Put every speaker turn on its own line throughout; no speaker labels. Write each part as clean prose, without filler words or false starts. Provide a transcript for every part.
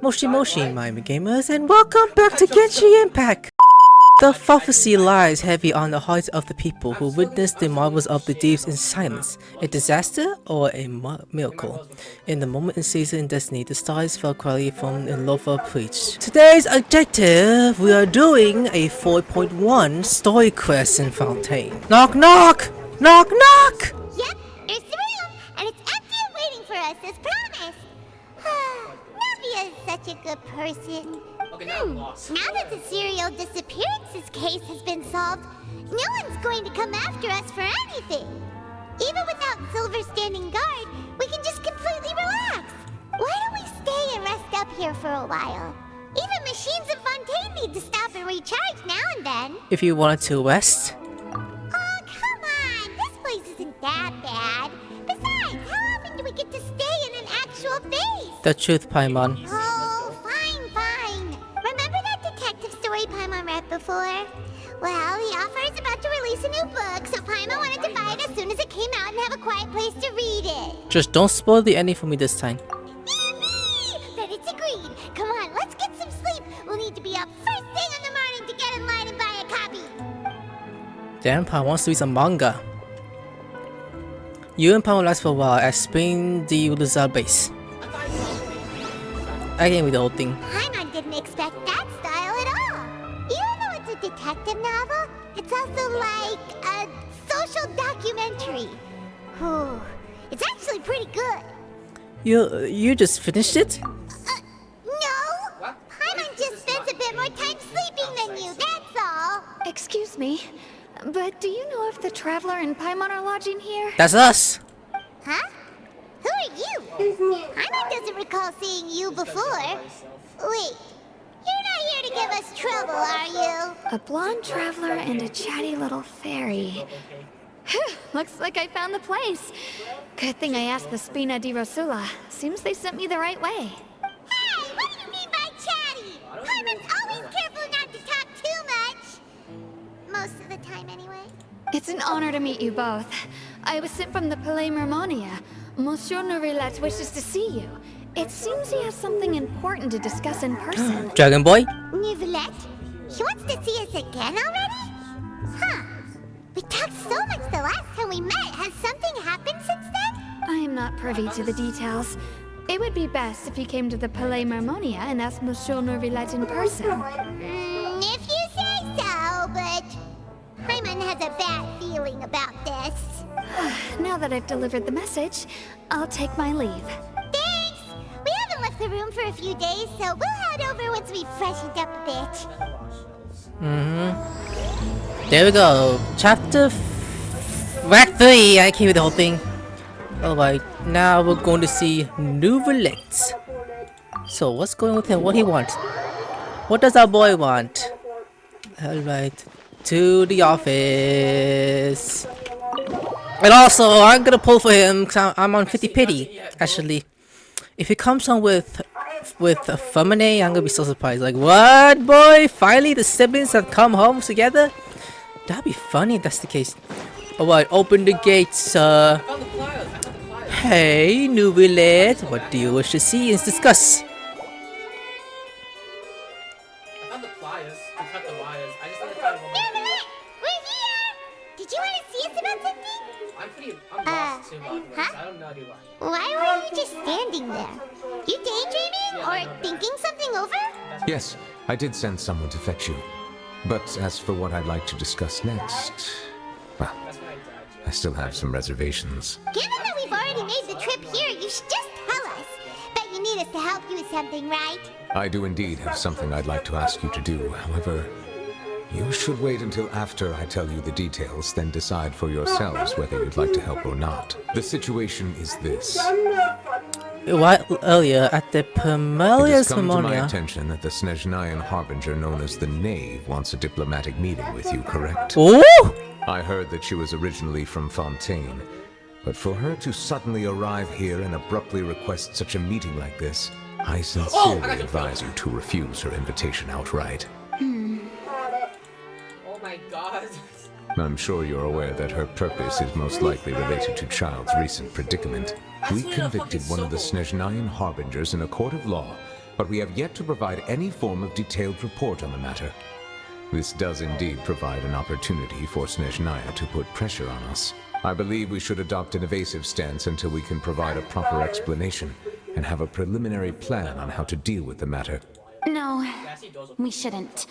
Moshi Moshi, Miami Gamers, and welcome back to Genshin Impact! The prophecy lies heavy on the hearts of the people who witnessed the marvels of the deeps in silence. A disaster or a miracle? In the moment in season and destiny, the stars fell quietly from in Lofa preached. Today's objective, we are doing a 4.1 story quest in Fontaine. Knock knock! Knock knock!
Yep, there's the room, and it's empty and waiting for us as promised. Neuvillette is such a good person. Now that the serial disappearances case has been solved, no one's going to come after us for anything. Even without Silver standing guard, we can just completely relax. Why don't we stay and rest up here for a while? Even machines in Fontaine need to stop and recharge now and then.
If you wanted to rest.
Oh, come on! This place isn't that bad. Besides, how often do we get to stay in an actual base?
The truth, Paimon.
Oh, fine. Remember that detective story Paimon read before? Well, the author is about to release a new book, so Paimon wanted to buy it as soon as it came out and have a quiet place to read it.
Just don't spoil the ending for me this time.
Then it's agreed. Come on, let's get some sleep. We'll need to be up first thing in the morning to get in line and buy a copy.
Damn, Paimon wants to read some manga. You and Paimon last for a while at Spring de Luzard base. I can't read the whole thing.
Paimon didn't expect that style at all. Even though it's a detective novel, it's also like a social documentary. Whew. It's actually pretty good.
You just finished it?
No! Paimon just spends a bit more time sleeping than you, that's all.
Excuse me, but do you know if the Traveler and Paimon are lodging here?
That's us!
Huh? Who are you? Paimon doesn't recall seeing you before. Wait, you're not here to give us trouble, are you?
A blonde traveler and a chatty little fairy. Looks like I found the place. Good thing I asked the Spina di Rosula. Seems they sent me the right way.
Hey, what do you mean by chatty? Paimon's always careful not to talk too much. Most of the time, anyway.
It's an honor to meet you both. I was sent from the Palais Mermonia. Monsieur Neuvillette wishes to see you. It seems he has something important to discuss in person.
Dragon Boy?
Neuvillette? He wants to see us again already? Huh. We talked so much the last time we met. Has something happened since then?
I am not privy to the details. It would be best if you came to the Palais Mermonia and asked Monsieur Neuvillette in person.
If you say so, but Paimon has a bad feeling about this.
Now that I've delivered the message, I'll take my leave.
Thanks! We haven't left the room for a few days, so we'll head over once we've freshened up a bit.
There we go. Chapter Act 3. I can't read the whole thing. Alright, now we're going to see Neuvillette. So what's going on with him? What he wants? What does our boy want? Alright, to the office. And also, I'm gonna pull for him because I'm on 50 pity. Actually, if he comes on with a feminine, I'm gonna be so surprised. Like, what, boy? Finally, the siblings have come home together. That'd be funny if that's the case. Alright, open the gates, Hey, Neuvillette, what do you wish to see and discuss?
Neuvillette! We're here! Did you want to see us about something?
I'm lost too,
huh?
I don't know too much.
Why were you just standing there? You daydreaming or thinking something over?
Yes, I did send someone to fetch you. But as for what I'd like to discuss next, well, I still have some reservations.
Given that we've already made the trip here, you should just tell us. Bet you need us to help you with something, right?
I do indeed have something I'd like to ask you to do. However, you should wait until after I tell you the details, then decide for yourselves whether you'd like to help or not. The situation is this.
Right earlier at the
It has
Pamelia's
come to my
Harmonia.
attention that the Snezhnayan Harbinger known as the Knave wants a diplomatic meeting with you, correct?
Ooh!
I heard that she was originally from Fontaine, but for her to suddenly arrive here and abruptly request such a meeting like this, I sincerely advise you to refuse her invitation outright.
Oh my god.
I'm sure you're aware that her purpose is most likely related to Child's recent predicament. We convicted one of the Snezhnayan Harbingers in a court of law but we have yet to provide any form of detailed report on the matter. This does indeed provide an opportunity for Snezhnaya to put pressure on us. I believe we should adopt an evasive stance until we can provide a proper explanation and have a preliminary plan on how to deal with the matter.
No, we shouldn't.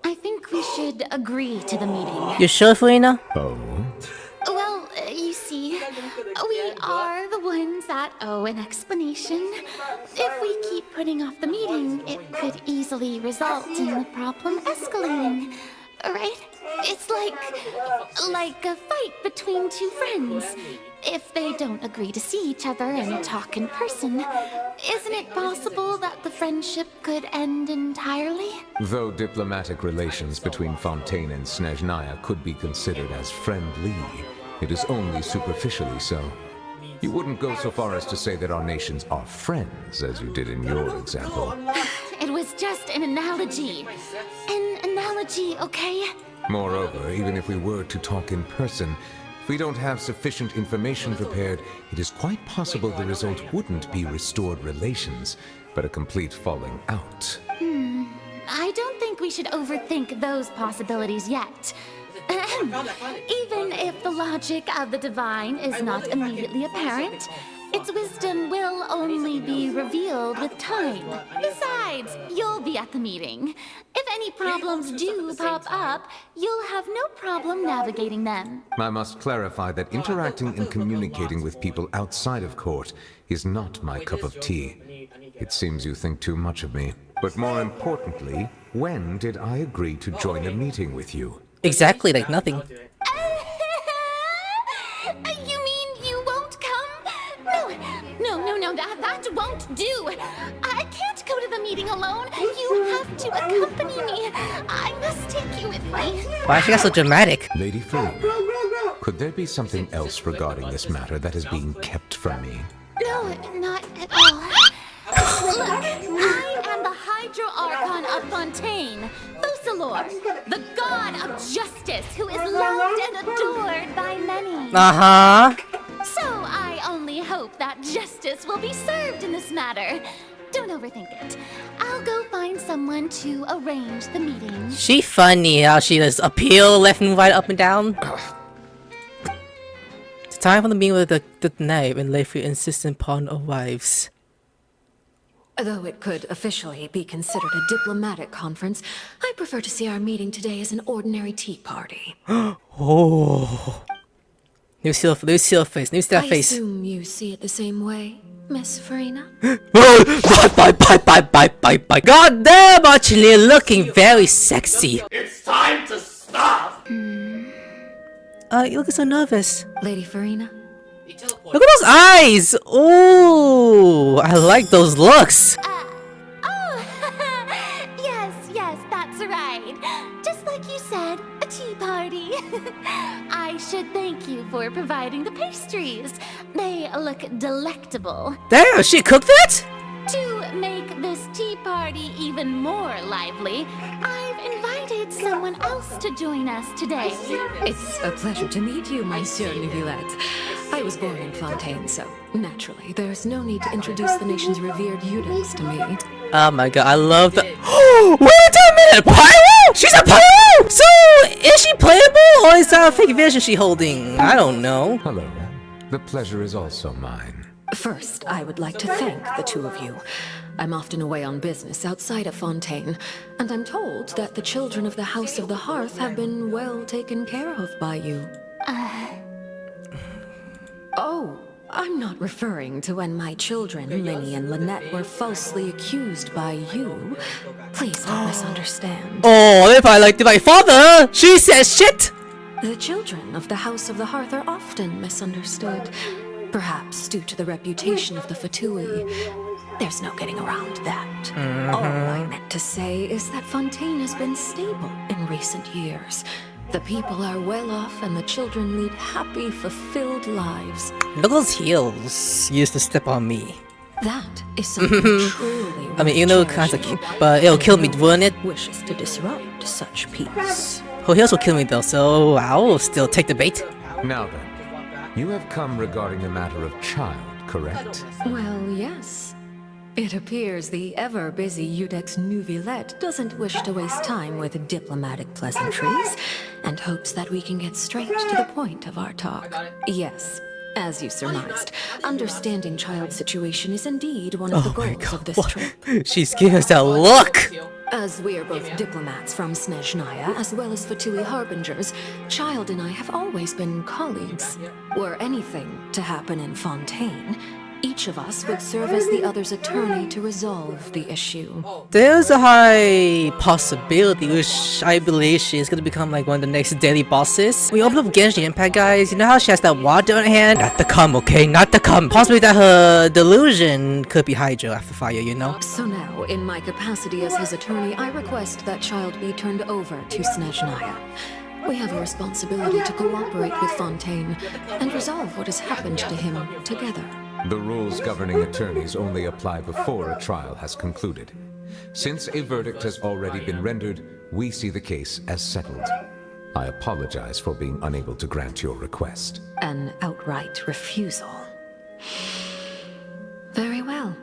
I think we should agree to the meeting.
You sure, Furina?
Oh?
Well, you see, we are the ones that owe an explanation. If we keep putting off the meeting, it could easily result in the problem escalating. Right? It's like a fight between two friends. If they don't agree to see each other and talk in person, isn't it possible that the friendship could end entirely?
Though diplomatic relations between Fontaine and Snezhnaya could be considered as friendly, it is only superficially so. You wouldn't go so far as to say that our nations are friends, as you did in your example.
It was just an analogy. An analogy, okay?
Moreover, even if we were to talk in person, if we don't have sufficient information prepared, it is quite possible the result wouldn't be restored relations, but a complete falling out.
I don't think we should overthink those possibilities yet. Even if the logic of the divine is not immediately apparent, its wisdom will only be revealed with time. Besides, you'll be at the meeting. If any problems do pop up, you'll have no problem navigating them.
I must clarify that interacting and communicating with people outside of court is not my cup of tea. It seems you think too much of me. But more importantly, when did I agree to join a meeting with you?
Exactly, like nothing.
You mean you won't come? No, that won't do. I can't go to the meeting alone. You have to accompany me. I must take you with me.
Why is she got so dramatic?
Lady Furina, could there be something else regarding this matter that is being kept from me?
No, not at all. Look, I am the Hydro Archon of Fontaine, the god of justice who is loved and adored by many. So I only hope that justice will be served in this matter. Don't overthink it. I'll go find someone to arrange the meeting.
She funny how she just appeal left and right, up and down. It's time for the meeting with the knight and Leyfrey insistent partner of wives.
Though it could officially be considered a diplomatic conference, I prefer to see our meeting today as an ordinary tea party.
Oh. New seal face, new star
I
face.
assume you see it the same way, Miss Furina?
Bye. God damn, actually looking very sexy.
It's time to stop!
You looking so nervous.
Lady Furina?
Look at those eyes! Ooh, I like those looks.
Yes, that's right. Just like you said, a tea party. I should thank you for providing the pastries. They look delectable.
Damn, she cooked that?
To make this tea party even more lively, I've invited someone else to join us today.
It's a pleasure to meet you, Monsieur Neuvillette. I was born in Fontaine, so naturally, there's no need to introduce the nation's revered eunuchs to me.
Oh my god, I love the. Wait a minute! Pyro? She's a pyro! So, is she playable or is that a fake vision she holding? I don't know.
Hello. The pleasure is also mine.
First, I would like to thank the two of you. I'm often away on business outside of Fontaine, and I'm told that the children of the House of the Hearth have been well taken care of by you. Oh, I'm not referring to when my children, Lyney and Lynette, were falsely accused by you. Please don't misunderstand.
Oh, if I liked my father, she says shit!
The children of the House of the Hearth are often misunderstood. Perhaps due to the reputation of the Fatui. There's no getting around that. All I meant to say is that Fontaine has been stable in recent years. The people are well off and the children lead happy, fulfilled lives.
Look at those heels used to step on me.
That is something truly
I mean, you know, kinda cute, but it'll kill me, wouldn't it?
wishes to disrupt such peace.
Her heels will kill me though, so I'll still take the bait.
Now then, you have come regarding the matter of child, correct?
Well, yes. It appears the ever-busy Editing-Senpai doesn't wish to waste time with diplomatic pleasantries, and hopes that we can get straight to the point of our talk. Yes, as you surmised, understanding child's situation is indeed one of the goals of this trip.
She's giving us that look!
As we're both diplomats from Snezhnaya, as well as Fatui harbingers, Child and I have always been colleagues. Were anything to happen in Fontaine, each of us would serve as the other's attorney to resolve the issue.
There's a high possibility, which I believe she is going to become like one of the next daily bosses. We opened up Genshin Impact, guys. You know how she has that water in her hand? Not the cum, okay? Not the cum. Possibly that her delusion could be hydro after fire, you know?
So now, in my capacity as his attorney, I request that Child be turned over to Snezhnaya. We have a responsibility to cooperate with Fontaine and resolve what has happened to him together.
The rules governing attorneys only apply before a trial has concluded. Since a verdict has already been rendered, we see the case as settled. I apologize for being unable to grant your request.
An outright refusal. Very well.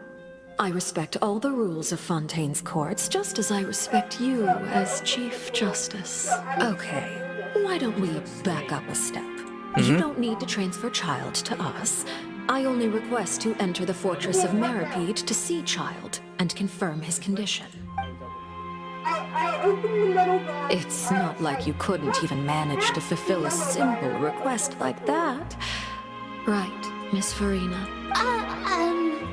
I respect all the rules of Fontaine's courts, just as I respect you as Chief Justice. Okay, why don't we back up a step? You don't need to transfer Child to us. I only request to enter the fortress of Meripede to see Child and confirm his condition. It's not like you couldn't even manage to fulfill a simple request like that. Right, Miss Furina?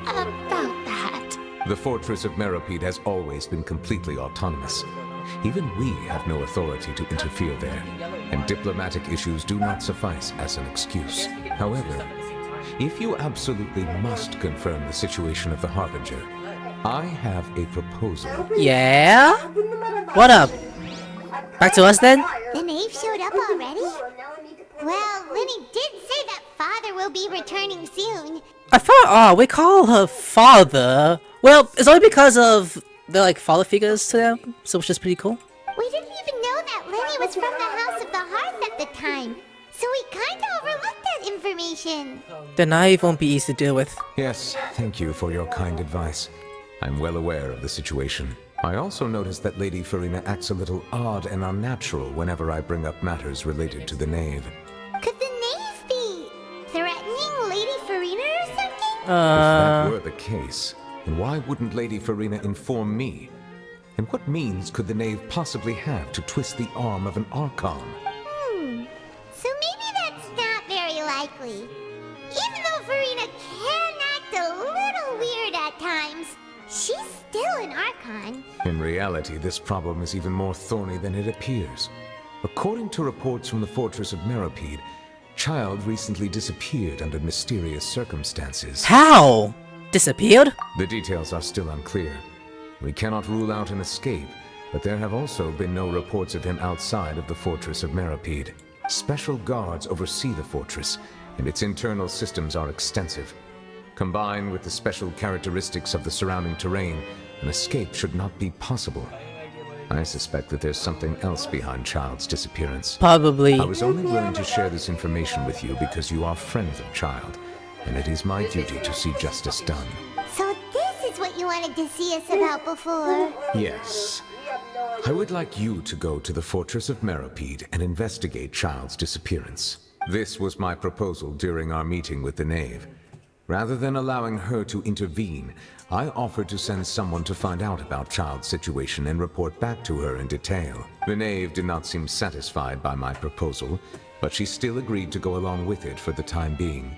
About that.
The fortress of Meripede has always been completely autonomous. Even we have no authority to interfere there, and diplomatic issues do not suffice as an excuse. However, if you absolutely must confirm the situation of the Harbinger, I have a proposal.
Yeah? What up? Back to us then?
The knave showed up already? Well, Lyney did say that father will be returning soon.
I thought, we call her father. Well, it's only because of the like father figures to them, so which is pretty cool.
We didn't even know that Lyney was from the House of the Hearth at the time, so we kinda overlooked that information.
The knife won't be easy to deal with.
Yes, thank you for your kind advice. I'm well aware of the situation. I also noticed that Lady Furina acts a little odd and unnatural whenever I bring up matters related to the knave.
Could the knave be threatening Lady Furina or something?
If that were the case, then why wouldn't Lady Furina inform me? And what means could the knave possibly have to twist the arm of an Archon?
So maybe that's not very likely. Even though Furina can act a little weird at times, she's still an Archon.
In reality, this problem is even more thorny than it appears. According to reports from the fortress of Meripede, Child recently disappeared under mysterious circumstances.
How? Disappeared?
The details are still unclear. We cannot rule out an escape, but there have also been no reports of him outside of the fortress of Meripede. Special guards oversee the fortress, and its internal systems are extensive. Combined with the special characteristics of the surrounding terrain, an escape should not be possible. I suspect that there's something else behind Child's disappearance.
Probably.
I was only willing to share this information with you because you are friends of Child, and it is my duty to see justice done.
So this is what you wanted to see us about before.
Yes. I would like you to go to the fortress of Meripede and investigate Child's disappearance. This was my proposal during our meeting with the knave. Rather than allowing her to intervene, I offered to send someone to find out about Child's situation and report back to her in detail. The knave did not seem satisfied by my proposal, but she still agreed to go along with it for the time being.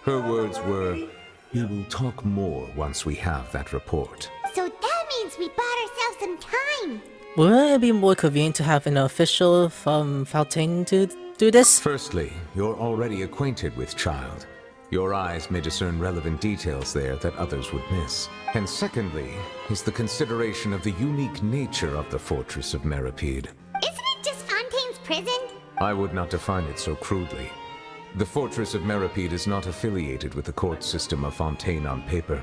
Her words were, "We will talk more once we have that report."
So that means we bought ourselves some time.
Wouldn't it be more convenient to have an official from Fontaine to do this?
Firstly, you're already acquainted with Child. Your eyes may discern relevant details there that others would miss. And secondly, is the consideration of the unique nature of the fortress of Meripede.
Isn't it just Fontaine's prison?
I would not define it so crudely. The fortress of Meripede is not affiliated with the court system of Fontaine on paper.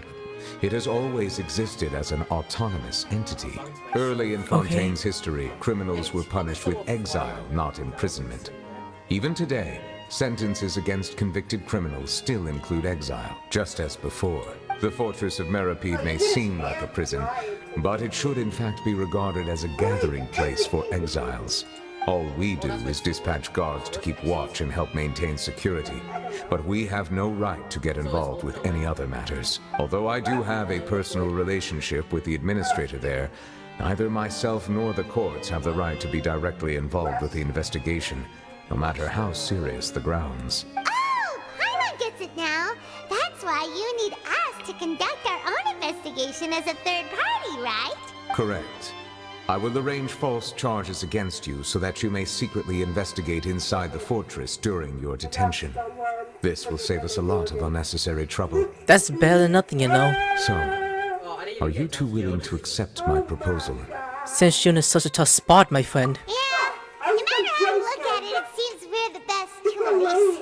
It has always existed as an autonomous entity. Early in Fontaine's history, criminals were punished with exile, not imprisonment. Even today, sentences against convicted criminals still include exile, just as before. The fortress of Meripede may seem like a prison, but it should in fact be regarded as a gathering place for exiles. All we do is dispatch guards to keep watch and help maintain security, but we have no right to get involved with any other matters. Although I do have a personal relationship with the administrator there, neither myself nor the courts have the right to be directly involved with the investigation, no matter how serious the grounds.
Oh, Paimon gets it now. That's why you need us to conduct our own investigation as a third party, right?
Correct. I will arrange false charges against you so that you may secretly investigate inside the fortress during your detention. This will save us a lot of unnecessary trouble.
That's better than nothing, you know.
So, are you two willing to accept my proposal?
Since you're in such a tough spot, my friend.
Yeah, no matter how you look at it, it seems we're the best choice.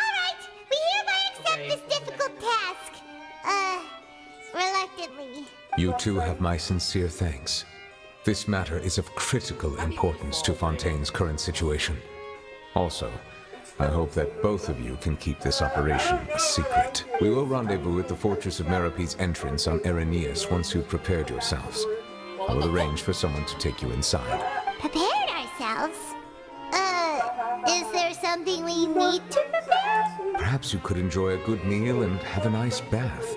Alright, we hereby accept this difficult task. Reluctantly.
You two have my sincere thanks. This matter is of critical importance to Fontaine's current situation. Also, I hope that both of you can keep this operation a secret. We will rendezvous at the Fortress of Meripede's entrance on Erinius once you've prepared yourselves. I will arrange for someone to take you inside.
Prepared ourselves? Is there something we need to prepare?
Perhaps you could enjoy a good meal and have a nice bath.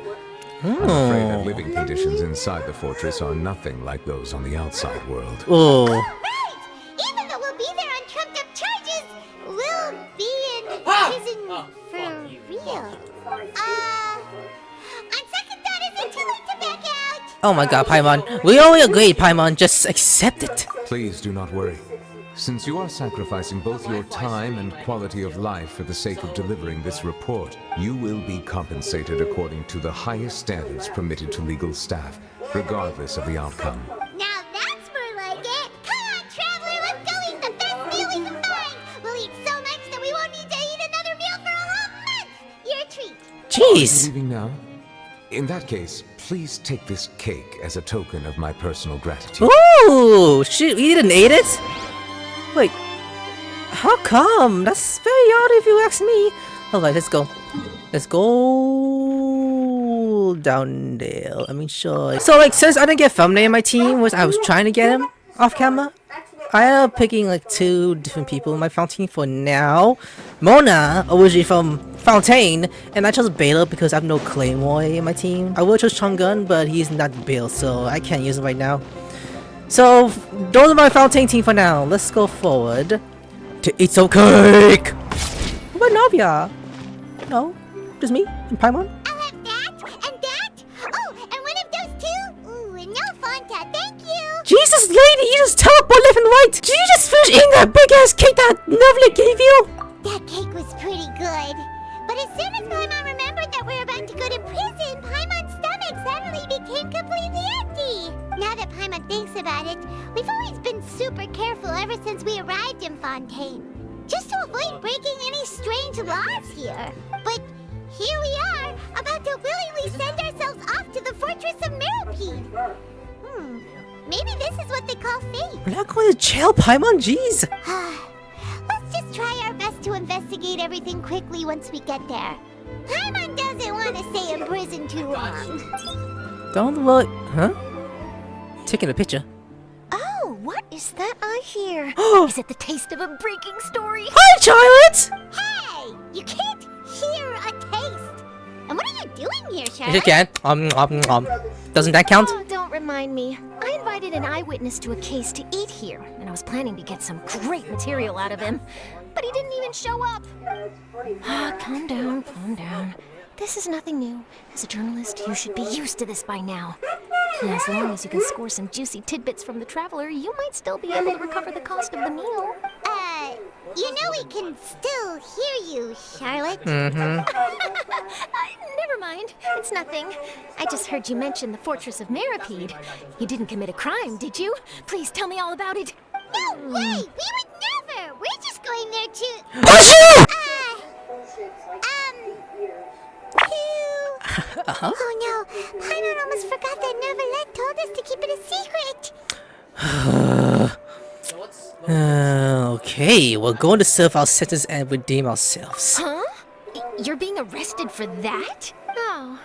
I'm afraid that living conditions inside the fortress are nothing like those on the outside world.
Oh.
Right! Even though we'll be there on trumped up charges, we'll be in prison for real. On second thought, is it too late to back out?
Oh my god, Paimon. We already agreed, Paimon. Just accept it.
Please do not worry. Since you are sacrificing both your time and quality of life for the sake of delivering this report, you will be compensated according to the highest standards permitted to legal staff, regardless of the outcome.
Now that's more like it. Come on, traveler, let's go eat the best meal we can find. We'll eat so much that we won't need to eat another meal for a whole month. Your treat.
Jeez.
Leaving now? In that case, please take this cake as a token of my personal gratitude.
Ooh, shit, we didn't eat it? Wait, how come? That's very odd if you ask me. Alright, let's go. Let's go down there. I mean, sure. So, like, since I didn't get thumbnail in my team, which I was trying to get him off camera, I ended up picking like 2 different people in my Fontaine for now. Mona, originally from Fontaine, and I chose Bela because I have no Claymore in my team. I would choose Chongun, but he's not built, so I can't use him right now. So, those are my Fontaine team for now. Let's go forward to eat some cake! What about Navia? No, just me and Paimon.
I'll have that and that. Oh, and one of those 2. Ooh, and no Fonta, thank you.
Jesus, lady, you just teleport left and right! Did you just finish eating that big-ass cake that Neuvillette gave you?
That cake was pretty good. But as soon as Paimon remembered that we're about to go to prison, Paimon's stomach suddenly became completely empty. Now that Paimon thinks about it, we've always been super careful ever since we arrived in Fontaine, just to avoid breaking any strange laws here. But here we are, about to willingly send ourselves off to the Fortress of Meripede. Maybe this is what they call fate.
We're not going to jail, Paimon, jeez.
Let's just try our best to investigate everything quickly once we get there. Paimon doesn't want to stay in prison too long.
Don't look, huh? Taking a picture.
Oh, what is that I hear? Is it the taste of a breaking story?
Hi, Charlotte!
Hey! You can't hear a taste! And what are you doing here, Charlotte?
You can. Doesn't that count?
Oh, don't remind me. I invited an eyewitness to a case to eat here, and I was planning to get some great material out of him. But he didn't even show up. Calm down, calm down. This is nothing new. As a journalist, you should be used to this by now. And as long as you can score some juicy tidbits from the traveler, you might still be able to recover the cost of the meal.
You know we can still hear you, Charlotte.
Never mind. It's nothing. I just heard you mention the Fortress of Meripede. You didn't commit a crime, did you? Please tell me all about it.
No way! We would never! We're just going there to... Oh no! Paimon almost forgot that Neuvillette told us to keep it a secret!
Okay, we're going to serve our sentence and redeem ourselves.
Huh? You're being arrested for that? Oh.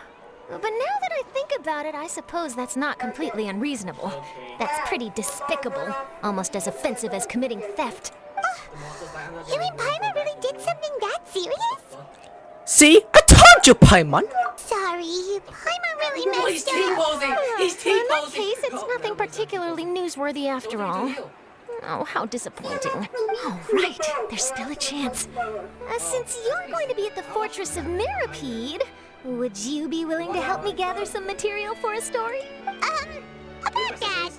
But now that I think about it, I suppose that's not completely unreasonable. That's pretty despicable, almost as offensive as committing theft.
You mean Paimon really did something that serious?
See? I told you, Paimon!
Sorry, Paimon really messed up.
In that case, it's nothing particularly newsworthy after all. Oh, how disappointing. Oh, right. There's still a chance. Since you're going to be at the Fortress of Mirapede, would you be willing to help me gather some material for a story?
About that,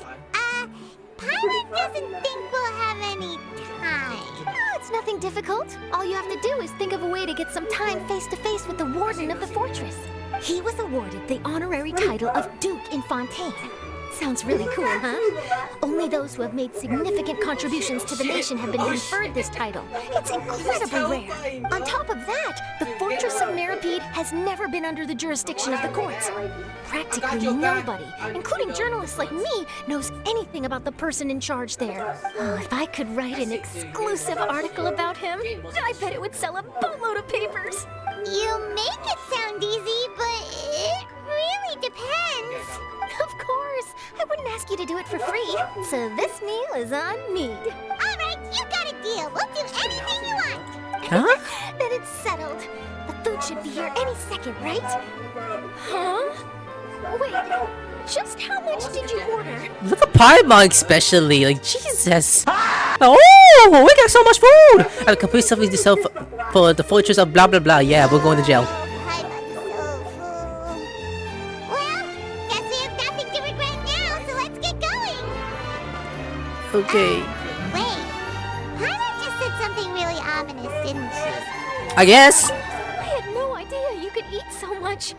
Paimon doesn't think we'll have any time.
Oh, it's nothing difficult. All you have to do is think of a way to get some time face-to-face with the warden of the fortress. He was awarded the honorary title of Duke in Fontaine. Sounds really cool, huh? Only those who have made significant contributions to the nation have been conferred this title. It's incredibly rare. On top of that, the Fortress of Mirapede has never been under the jurisdiction of the courts. Practically nobody, including journalists like me, knows anything about the person in charge there. Oh, if I could write an exclusive article about him, I bet it would sell a boatload of papers.
You make it sound easy, but it really depends.
Of course. I wouldn't ask you to do it for free. So this meal is on me.
All right, you got a deal. We'll do anything you want.
Huh?
Then it's settled. The food should be here any second, right? Huh? Wait, just how much did you order?
Look at Paimon especially, like Jesus. Oh, we got so much food! I have complete stuff yourself for the fortress of blah blah blah. Yeah, we're going to jail.
Paimon's so full. Well, guess we have nothing to regret now, so let's get going.
Okay.
Wait, Paimon just said something really ominous, didn't she?
I guess.
I had no idea you could eat so much.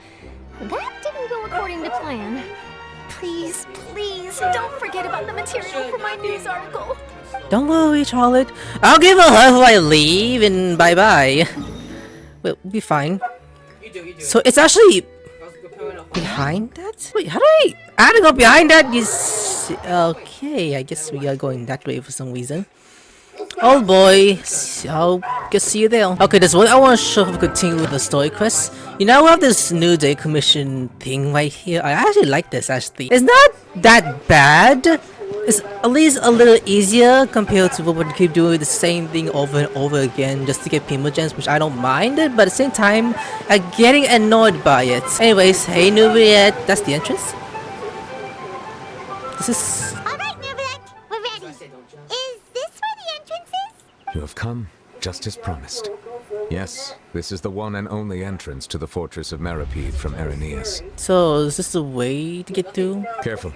That didn't go according to plan. Please, please, don't forget about the material for my news article.
Don't worry, Charlotte. I'll give a hug while I leave and bye bye. We'll be fine. So it's actually behind that? Wait, how do I add to go behind that? Is okay, I guess we are going that way for some reason. Oh boy, I'll just see you there. Okay, there's one I want to show if we continue with the story quest. You know, we have this new day commission thing right here. I actually like this actually. It's not that bad. It's at least a little easier compared to what we keep doing the same thing over and over again just to get Primogems, which I don't mind it, but at the same time, I'm getting annoyed by it. Anyways, hey Neuvillette, that's the entrance. This is...
Alright, Neuvillette, we're ready. Is this where the entrance is?
You have come, just as promised. Yes, this is the one and only entrance to the Fortress of Mirapede from Irenaeus.
So, is this the way to get through?
Careful.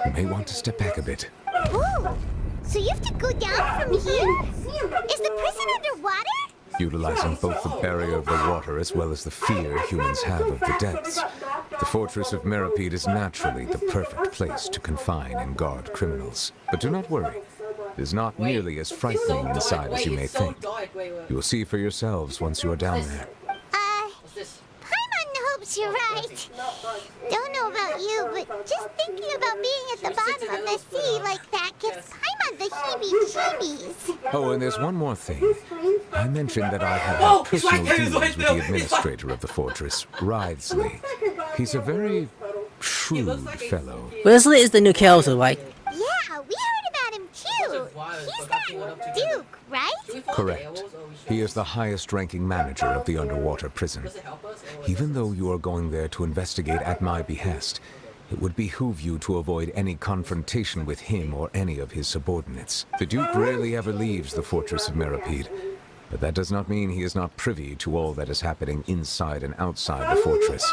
You may want to step back a bit.
Oh, so you have to go down from here? Is the prison underwater?
Utilizing both the barrier of the water as well as the fear humans have of the depths, the Fortress of Mirapede is naturally the perfect place to confine and guard criminals. But do not worry. It is not nearly as frightening inside as you may think. You will see for yourselves once you are down there.
Paimon hopes you're right. Don't know about you, but just thinking about being at the bottom of the sea like that gives Paimon the heebie-jeebies.
Oh, and there's one more thing. I mentioned that I have had personal dealings with the administrator of the fortress, Ridesley. He's a very shrewd fellow.
Wesley is the new council, right?
Yeah, we heard about him too. He's that Duke, right?
Correct. He is the highest-ranking manager of the underwater prison. Even though you are going there to investigate at my behest, it would behoove you to avoid any confrontation with him or any of his subordinates. The Duke rarely ever leaves the Fortress of Mirapede, but that does not mean he is not privy to all that is happening inside and outside the fortress.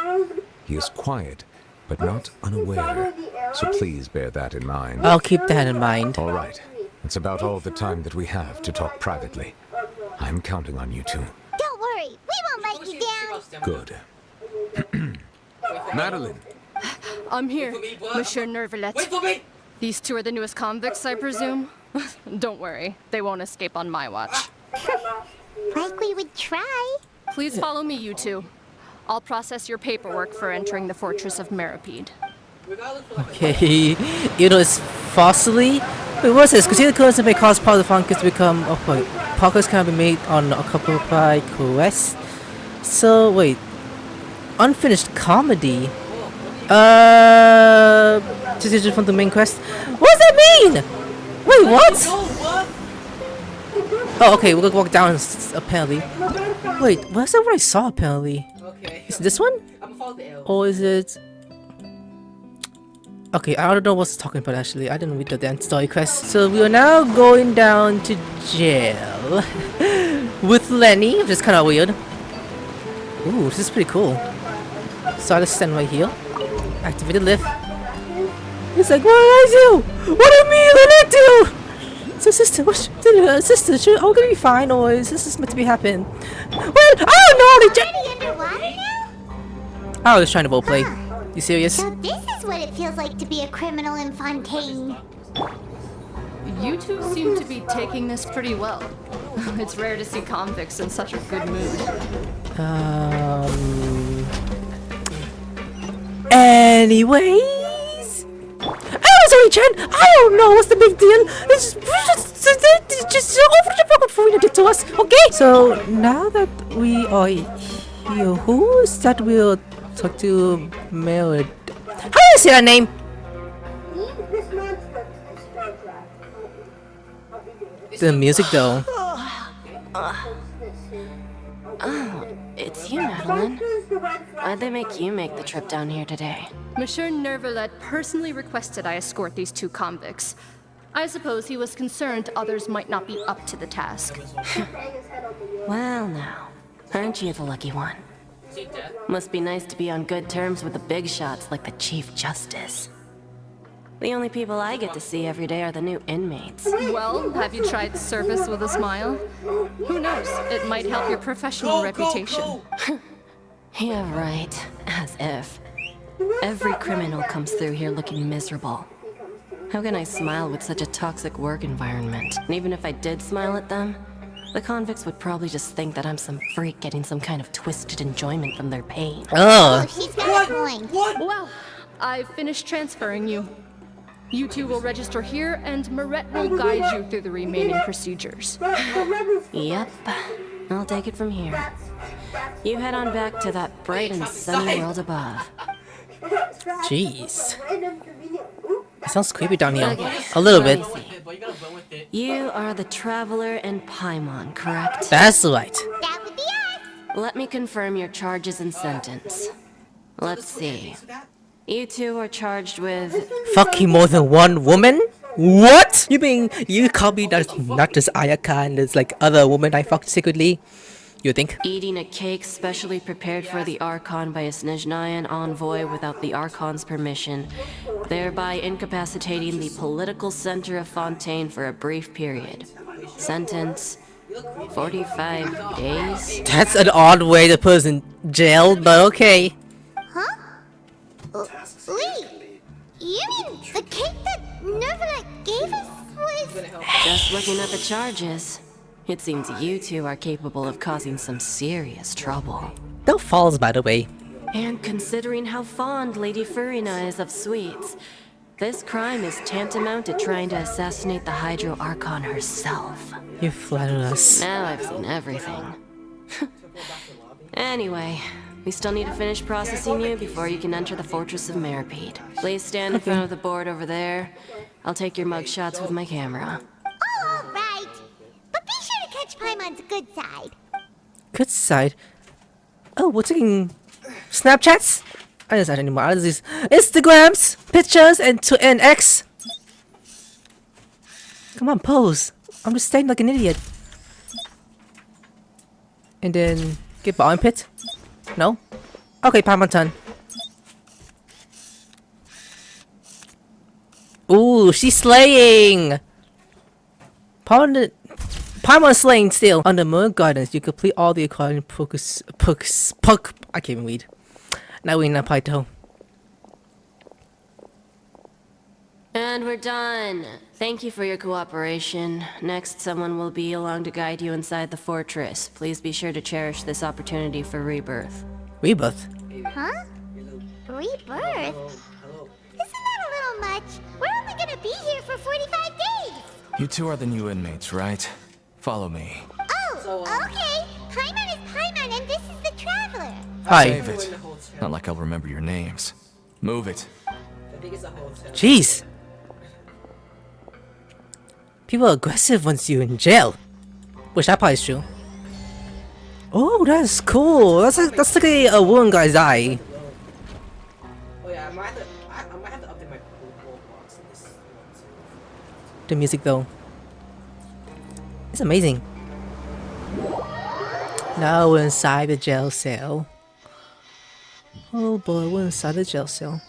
He is quiet, but not unaware, so please bear that in mind.
I'll keep that in mind.
All right. That's about all the time that we have to talk privately. I'm counting on you two.
Don't worry, we won't let you down.
Good. Madeline!
I'm here, Monsieur Neuvillette. These two are the newest convicts, I presume? Don't worry, they won't escape on my watch.
Like we would try.
Please follow me, you two. I'll process your paperwork for entering the Fortress of Mirapede.
Okay, you know, it's fossily. Wait, what's this? Consider the currency may cause part of the fungus to become. Oh, wait. Pockets can be made on a couple by quests. So, wait. Unfinished comedy? Decision from the main quest. What does that mean? Wait, what? Oh, okay, we're gonna walk down apparently. Wait, what's that what I saw apparently? Is it this one? Or is it... Okay, I don't know what's talking about actually. I didn't read the damn story quest. So we are now going down to jail with Lyney, which is kind of weird. Ooh, this is pretty cool. So I'll stand right here. Activate the lift. He's like, where is you? What do you mean, Lynette? So sister, sister, sure, I'm gonna be fine, or is this meant to be happen? Well, I don't know.
Already underwater now?
I was trying to roleplay. You serious?
So this is what it feels like to be a criminal in Fontaine.
You two seem to be taking this pretty well. It's rare to see convicts in such a good mood.
Anyways, oh, sorry, Chen. I don't know what's the big deal. It's just over the fuck what Furina did to us. Okay. So now that we are here, who is that we'll talk to? Merit. How do I say that name? The music though.
Oh, it's you, Madeline. Why'd they make you make the trip down here today?
Monsieur Neuvillette personally requested I escort these two convicts. I suppose he was concerned others might not be up to the task.
Well now, aren't you the lucky one? Must be nice to be on good terms with the big shots like the Chief Justice. The only people I get to see every day are the new inmates.
Well, have you tried service with a smile? Who knows, it might help your professional reputation.
Yeah, right. As if. Every criminal comes through here looking miserable. How can I smile with such a toxic work environment? And even if I did smile at them, the convicts would probably just think that I'm some freak getting some kind of twisted enjoyment from their pain.
Oh, she's got a point.
Well, I've finished transferring you. You two will register here, and Mirette will guide you through the remaining procedures.
Yep. I'll take it from here. You head on back to that bright and sunny world above.
Jeez. It sounds creepy down here.
Okay,
A little
let
bit.
me see. You are the Traveler and Paimon, correct?
That's right.
That would be us.
Let me confirm your charges and sentence. Let's see. You two are charged with...
Fucking more than one woman? What? You mean you copy that not just Ayaka and there's like other women I fucked secretly? You think?
Eating a cake specially prepared for the Archon by a Snezhnayan envoy without the Archon's permission, thereby incapacitating the political center of Fontaine for a brief period. Sentence: 45 days?
That's an odd way to put us in jail, but okay.
Huh? Wait, you mean the cake that Neuvillette gave us was...
Just looking at the charges, it seems you two are capable of causing some serious trouble.
No falls, by the way.
And considering how fond Lady Furina is of sweets, this crime is tantamount to trying to assassinate the Hydro Archon herself.
You flatter us.
Now I've seen everything. Anyway, we still need to finish processing you before you can enter the Fortress of Meripede. Please stand in front of the board over there. I'll take your mugshots with my camera.
All right. But be sure to catch Paimon's good side.
Good side. Oh, we're taking Snapchats? I don't know anymore. I just Instagrams, pictures, and X. Come on, pose. I'm just standing like an idiot. And then get the armpit. No? Okay, Paimon turn. Ooh, she's slaying! Paimon slaying still. Under Moon Guidance, you complete all the acquired I can't even read. Now we're in Paito.
And we're done. Thank you for your cooperation. Next, someone will be along to guide you inside the fortress. Please be sure to cherish this opportunity for rebirth.
Rebirth?
Huh? Rebirth? Isn't that a little much? We're only gonna be here for 45 days!
You two are the new inmates, right? Follow me.
Oh, okay. Paimon is Paimon and this is the Traveler.
Hi.
Save it. Not like I'll remember your names. Move it.
Jeez. People are aggressive once you're in jail. Which that probably is true. Oh, that's cool. That's like a woman guy's eye. The music though. It's amazing. Now we're inside the jail cell. Oh boy, we're inside the jail cell.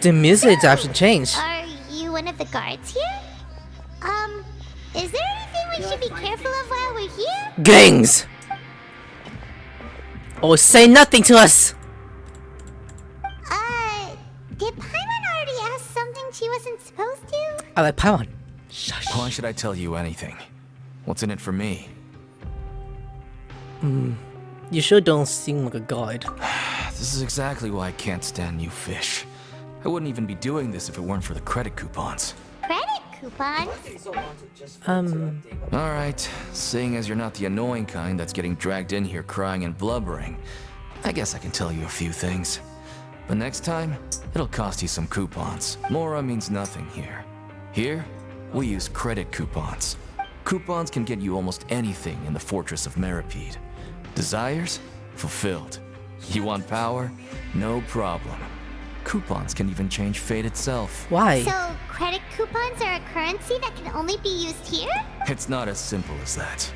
The music actually changed.
Are you one of the guards here? Is there anything we should be careful of while we're here?
Gangs! Oh, say nothing to us!
Did Paimon already ask something she wasn't supposed to?
I like Paimon. Shush.
Why should I tell you anything? What's in it for me?
You sure don't seem like a guard.
This is exactly why I can't stand you fish. I wouldn't even be doing this if it weren't for the credit coupons.
Credit coupons?
Alright, seeing as you're not the annoying kind that's getting dragged in here crying and blubbering, I guess I can tell you a few things. But next time, it'll cost you some coupons. Mora means nothing here. Here, we use credit coupons. Coupons can get you almost anything in the Fortress of Meripede. Desires? Fulfilled. You want power? No problem. Coupons can even change fate itself.
Why?
So, credit coupons are a currency that can only be used here?
It's not as simple as that.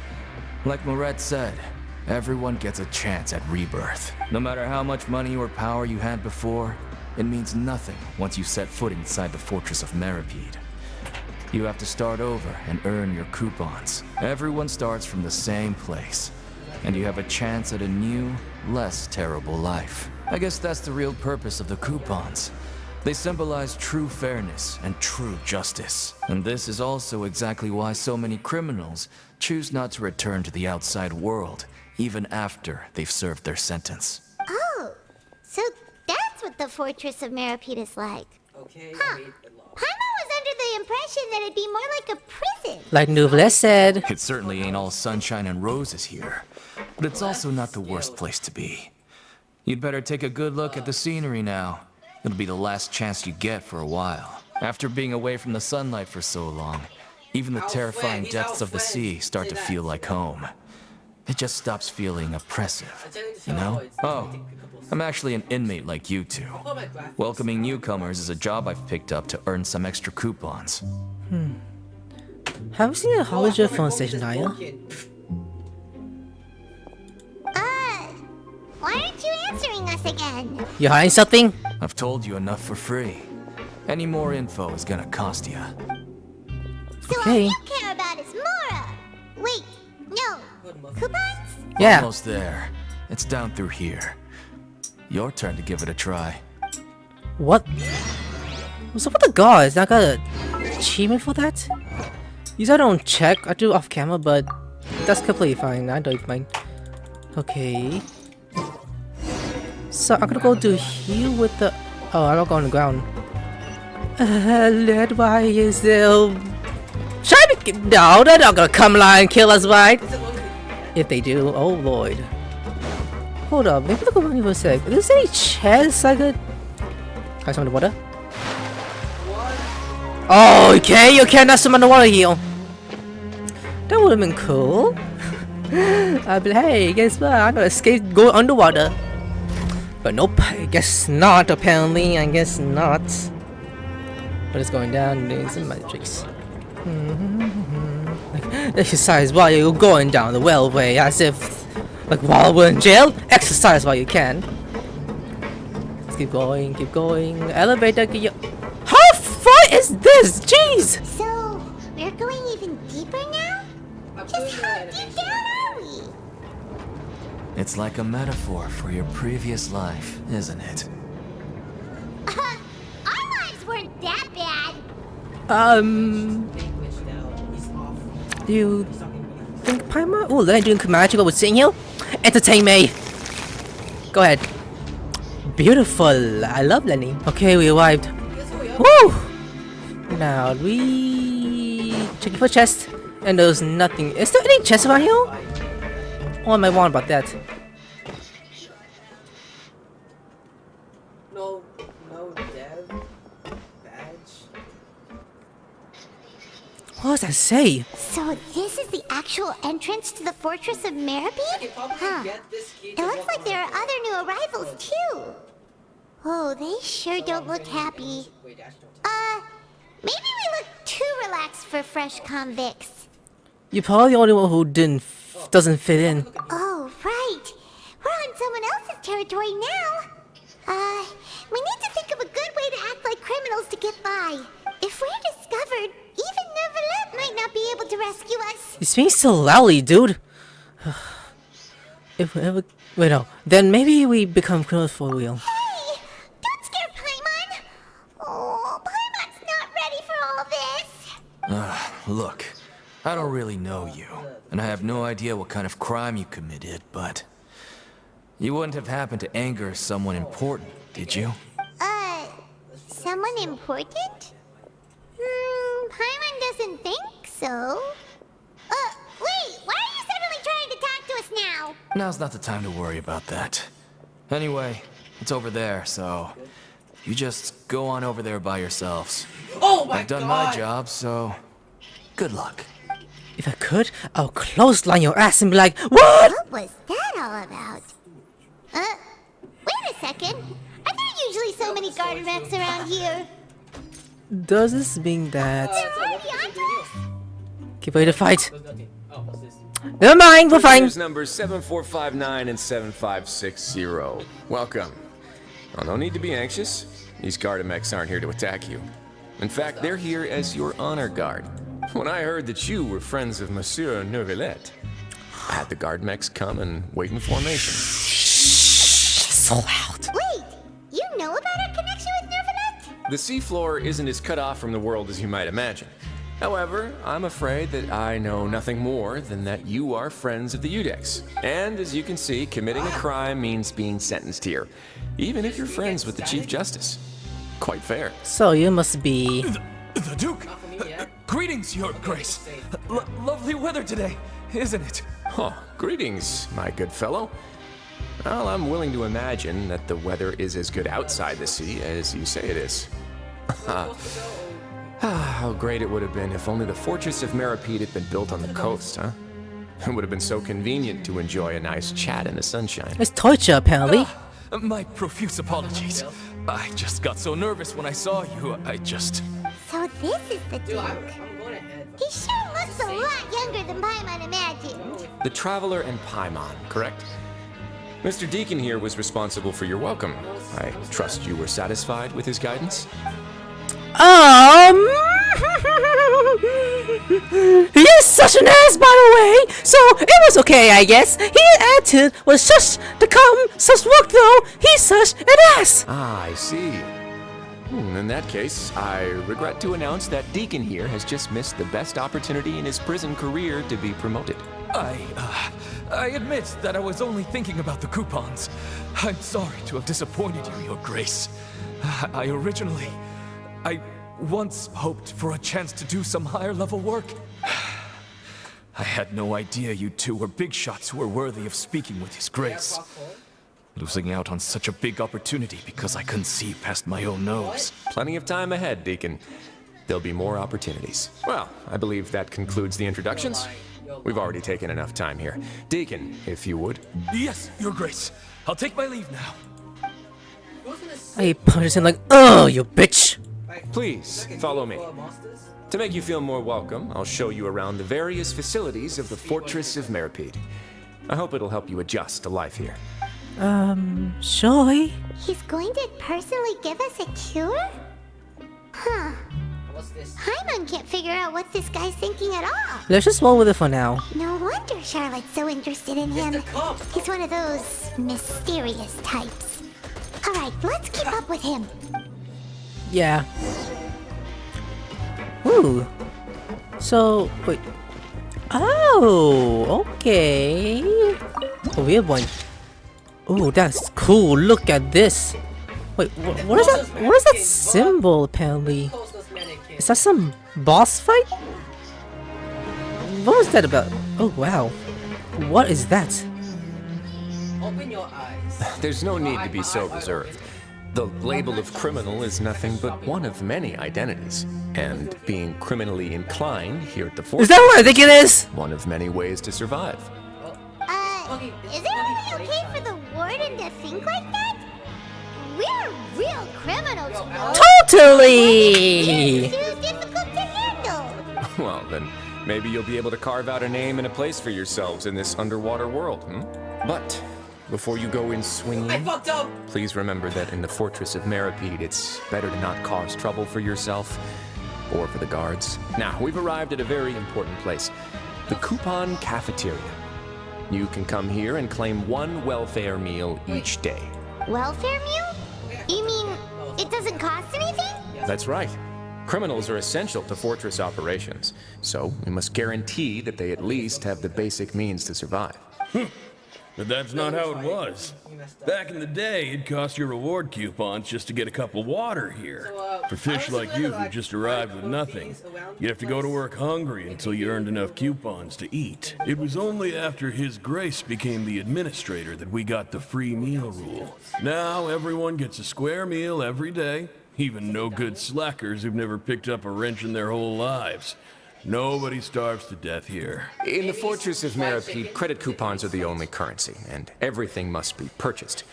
Like Moret said, everyone gets a chance at rebirth. No matter how much money or power you had before, it means nothing once you set foot inside the Fortress of Meripede. You have to start over and earn your coupons. Everyone starts from the same place, and you have a chance at a new, less terrible life. I guess that's the real purpose of the coupons. They symbolize true fairness and true justice. And this is also exactly why so many criminals choose not to return to the outside world, even after they've served their sentence.
Oh, so that's what the Fortress of Meripede is like. Huh. Paimon was under the impression that it'd be more like a prison.
Like Neuvillette said.
It certainly ain't all sunshine and roses here, but it's also not the worst place to be. You'd better take a good look at the scenery now. It'll be the last chance you get for a while. After being away from the sunlight for so long, even the terrifying depths of the sea start to feel like home. It just stops feeling oppressive, you know? Oh, I'm actually an inmate like you two. Welcoming newcomers is a job I've picked up to earn some extra coupons.
Have you seen a hologram phone station, Naya?
Why aren't you answering us again?
You hiding something?
I've told you enough for free. Any more info is gonna cost you.
So all you care about is Mora! Wait, no. Coupons?
Yeah.
Almost there. It's down through here. Your turn to give it a try.
What? What's up with the guards? I got an achievement for that? Usually I don't check. I do off camera, but that's completely fine. I don't mind. Okay. So I'm gonna go do here with the. Oh, I'm not going on the ground. Led by is there? Trying to get. No, they're not gonna come line and kill us, right? If they do, oh lord. Hold up, maybe look around here for a sec. Is there any chance I could. Can I swim in the water? Oh, okay, you cannot swim in the water here. That would have been cool. But hey, guess what? I'm gonna escape, go underwater. But nope, I guess not, apparently. I guess not. But it's going down, doing some magics. Exercise while you're going down the wellway, as if, like, while we're in jail, exercise while you can. Let's keep going, keep going. Elevator, how far is this? Jeez!
So, we're going even deeper now? Just how deep down are we?
It's like a metaphor for your previous life, isn't it?
Our lives weren't that bad.
Do you think Paimon? Oh, Lyney doing magic while we're sitting here? Entertain me! Go ahead. Beautiful. I love Lyney. Okay, we arrived. Woo! Now we check for chest, and there's nothing. Is there any chest around here? What am I wrong about that?
No dev badge.
What does that say?
So this is the actual entrance to the Fortress of Meripede? Huh. It looks like there are other new arrivals too. Oh, they sure don't look happy. Maybe we look too relaxed for fresh convicts.
You're probably the only one who doesn't fit in.
Oh, right. We're on someone else's territory now. We need to think of a good way to act like criminals to get by. If we're discovered, even Neuvillette might not be able to rescue us.
You're speaking so loudly, dude. If we ever... Wait, no. Then maybe we become criminals for real.
Hey! Don't scare Paimon! Oh, Paimon's not ready for all this.
Look, I don't really know you, and I have no idea what kind of crime you committed, but you wouldn't have happened to anger someone important, did you?
Someone important? Paimon doesn't think so. Wait, why are you suddenly trying to talk to us now?
Now's not the time to worry about that. Anyway, it's over there, so you just go on over there by yourselves.
Oh my
I've done my job, so good luck.
If I could, I'll clothesline your ass and be like, what?
What was that all about? Wait a second. Are there usually so many garden racks around here?
Does this mean that...
They're already on us?
Keep ready to fight. Never mind, we're fine.
Here's numbers 7459 and 7560. Welcome. Well, no need to be anxious. These Gardamex aren't here to attack you. In fact, they're here as your honor guard. When I heard that you were friends of Monsieur Neuvillette, I had the Gardamex come and wait in formation.
So loud.
Wait, you know about our connection with Neuvillette?
The seafloor isn't as cut off from the world as you might imagine. However, I'm afraid that I know nothing more than that you are friends of the Udex. And as you can see, committing a crime means being sentenced here, even if you're friends with the Chief Justice. Quite fair.
So you must be...
The Duke! Greetings, Your Grace. Lovely weather today, isn't it?
Oh, greetings, my good fellow. Well, I'm willing to imagine that the weather is as good outside the sea as you say it is. How great it would have been if only the Fortress of Meripede had been built on the coast, huh? It would have been so convenient to enjoy a nice chat in the sunshine.
It's torture, apparently.
My profuse apologies. I just got so nervous when I saw you,
So this is the Duke. He sure looks a lot younger than Paimon imagined.
The Traveler and Paimon, correct? Mr. Deacon here was responsible for your welcome. I trust you were satisfied with his guidance?
He is such an ass, by the way, so it was okay, I guess. His attitude was such to come, such work though, he's such an ass.
Ah, I see. In that case, I regret to announce that Deacon here has just missed the best opportunity in his prison career to be promoted.
I admit that I was only thinking about the coupons. I'm sorry to have disappointed you, Your Grace. I once hoped for a chance to do some higher level work. I had no idea you two were big shots who were worthy of speaking with His Grace. Losing out on such a big opportunity because I couldn't see past my own nose.
Plenty of time ahead, Deacon. There'll be more opportunities. Well, I believe that concludes the introductions. We've already taken enough time here. Deacon, if you would.
Yes, Your Grace. I'll take my leave now.
I punched him like, oh, you bitch.
Please, follow me. To make you feel more welcome, I'll show you around the various facilities of the Fortress of Meripede. I hope it'll help you adjust to life here.
Sure.
He's going to personally give us a cure? Huh. Paimon can't figure out what this guy's thinking at all.
Let's just roll with it for now.
No wonder Charlotte's so interested in him. He's one of those mysterious types. Alright, let's keep up with him.
Yeah. Ooh. So, wait. Oh, okay. A weird one. Oh, that's cool. Look at this. Wait, what is that? What is that symbol, apparently? Is that some boss fight? What was that about? Oh, wow. What is that?
There's no need to be so reserved. The label of criminal is nothing but one of many identities. And being criminally inclined here at the fortress...
Is that what I think it is?
One of many ways to survive.
Is it really okay for the warden to think like that? We're real criminals, you know?
Totally!
It's too difficult to handle.
Well, then maybe you'll be able to carve out a name and a place for yourselves in this underwater world, But before you go in swinging, please remember that in the Fortress of Meripede, it's better to not cause trouble for yourself or for the guards. Now, we've arrived at a very important place, the Coupon Cafeteria. You can come here and claim one welfare meal each day.
Welfare meal? You mean it doesn't cost anything?
That's right. Criminals are essential to fortress operations, so we must guarantee that they at least have the basic means to survive.
But that's not how it was. Back in the day, it cost you reward coupons just to get a cup of water here. For fish like you who just arrived with nothing, you'd have to go to work hungry until you earned enough coupons to eat. It was only after His Grace became the administrator that we got the free meal rule. Now everyone gets a square meal every day, even no good slackers who've never picked up a wrench in their whole lives. Nobody starves to death here.
In the Fortress of Meripede, credit coupons are the only currency, and everything must be purchased.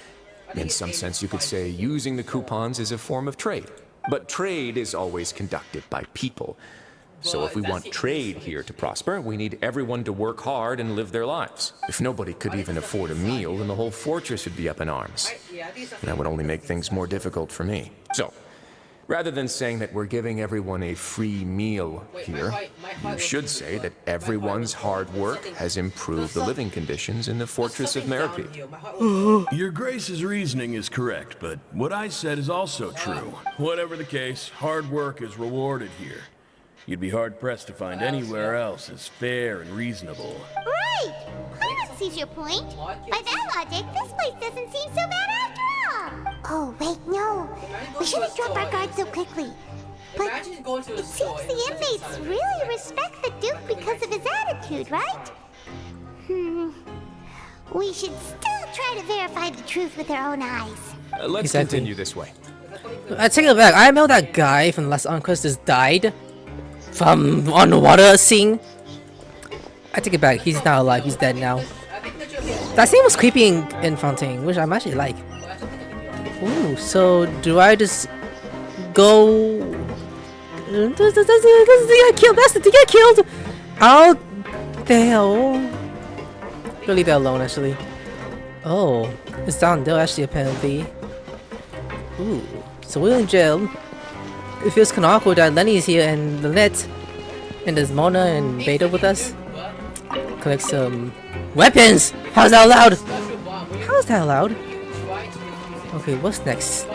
In some sense, you could say using the coupons is a form of trade. But trade is always conducted by people. So if we want trade here to prosper, we need everyone to work hard and live their lives. If nobody could even afford a meal, then the whole fortress would be up in arms. And that would only make things more difficult for me. So, rather than saying that we're giving everyone a free meal here, you should say that everyone's hard work has improved the living conditions in the Fortress of Meripede.
Your Grace's reasoning is correct, but what I said is also true. Whatever the case, hard work is rewarded here. You'd be hard-pressed to find anywhere else as fair and reasonable.
Right! Paimon sees your point. By that logic, this place doesn't seem so bad after all. Oh, wait, no. We shouldn't drop our guard so quickly. But it seems the inmates really respect the Duke because of his attitude, right? We should still try to verify the truth with our own eyes.
Let's continue this way.
I take it back. I know that guy from the last Unquest just died from underwater scene. I take it back. He's not alive. He's dead now. That scene was creepy in Fontaine, which I'm actually like. Ooh, so do I just go? Does the guy killed? That's the guy killed. How the hell? We'll leave that alone, actually. Oh, it's down there actually apparently. Ooh, so we're in jail. It feels kind of awkward that Lyney's here and Neuvillette, and there's Mona and Beta with us. Collect some weapons. How's that allowed? How's that allowed? Okay, what's next?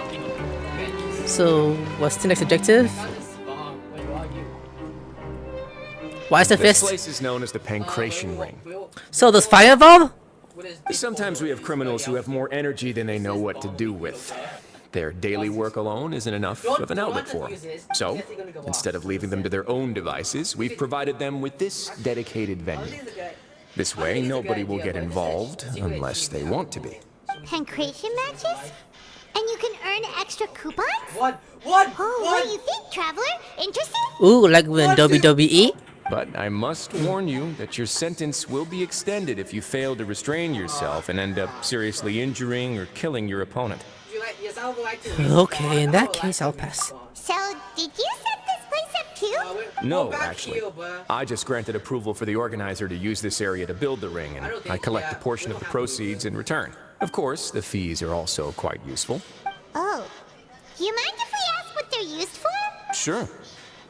So, what's the next objective? Why is the fist?
This place is known as the Pancration Ring.
So does fire involve?
Sometimes we have criminals who have more energy than they know what to do with. Their daily work alone isn't enough of an outlet for them. So, instead of leaving them to their own devices, we've provided them with this dedicated venue. This way, nobody will get involved unless they want to be.
Pancration matches? And you can earn extra coupons?
What?
Oh, what do you think, Traveler? Interesting?
Ooh, like in WWE?
But I must warn you that your sentence will be extended if you fail to restrain yourself and end up seriously injuring or killing your opponent.
Okay, in that case, I'll pass.
So, did you set this place up too?
No, actually. I just granted approval for the organizer to use this area to build the ring, and I collect a portion of the proceeds in return. Of course, the fees are also quite useful.
Oh. Do you mind if we ask what they're used for?
Sure.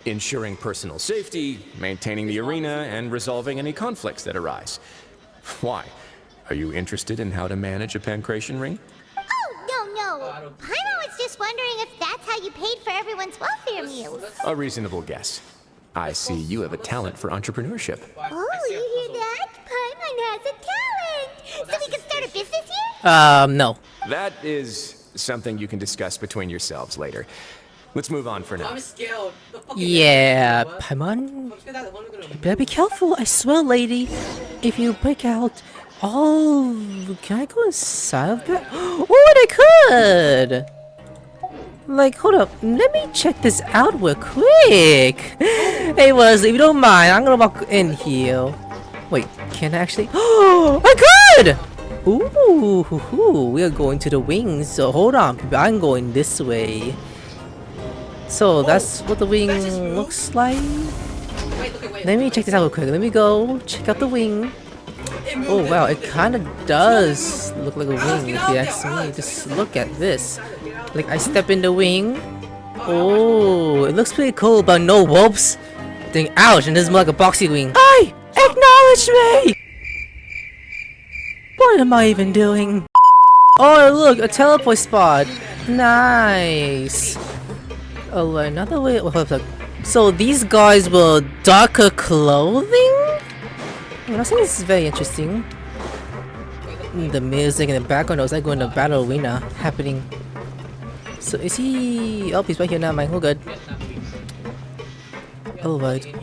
Ensuring personal safety, maintaining the arena, and resolving any conflicts that arise. Why? Are you interested in how to manage a pancration ring?
Oh, no. Paimon was just wondering if that's how you paid for everyone's welfare meals.
A reasonable guess. I see you have a talent for entrepreneurship.
Oh, you hear that? Paimon has a talent! So we can start a business here?
No.
That is something you can discuss between yourselves later. Let's move on for now.
Yeah, Paimon. You better be careful, I swear, lady. If you break out Oh, can I go inside of that? Oh, I could! Like, hold up, let me check this out real quick. Hey, Wesley, if you don't mind, I'm gonna walk in here. Wait, can I actually? Oh, I could! Ooh, we are going to the wings. So hold on, people, I'm going this way. So that's what the wing looks like. Let me check this out real quick. Let me go check out the wing. Oh wow, it kind of does look like a wing if you ask me. Just look at this. Like I step in the wing. Oh, it looks pretty cool, but no whoops. Dang, ouch, and this is more like a boxy wing. Hey, acknowledge me! What am I even doing? Oh look, a teleport spot. Nice. Oh, another way. So these guys will darker clothing? I think this is very interesting. The music in the background was like going to battle arena happening. So is he? Oh, he's right here now, man. We're good. Alright.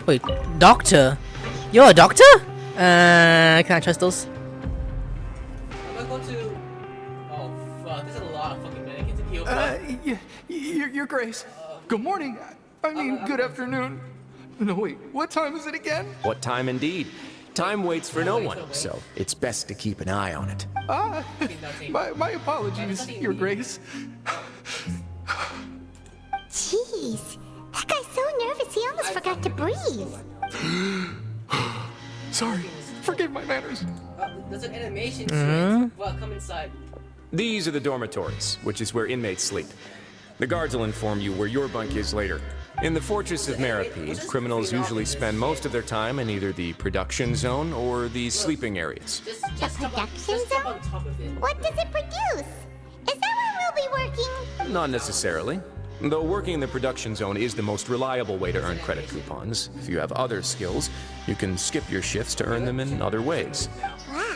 Wait, doctor? You're a doctor? Can I trust those?
I'm gonna go to. Oh fuck! There's a lot of fucking mannequins in here.
Your Grace. Good morning. I mean, good afternoon. No, wait. What time is it again?
What time indeed? Time waits for no one, so it's best to keep an eye on it.
My apologies, Your Grace.
Jeez, that guy's so nervous he almost forgot to breathe.
Sorry, forgive my manners.
There's an animation. Well, come inside.
These are the dormitories, which is where inmates sleep. The guards will inform you where your bunk is later. In the Fortress of Meripede, criminals usually spend most of their time in either the production zone or the sleeping areas.
The production zone? What does it produce? Is that where we'll be working?
Not necessarily. Though working in the production zone is the most reliable way to earn credit coupons. If you have other skills, you can skip your shifts to earn them in other ways.
Wow.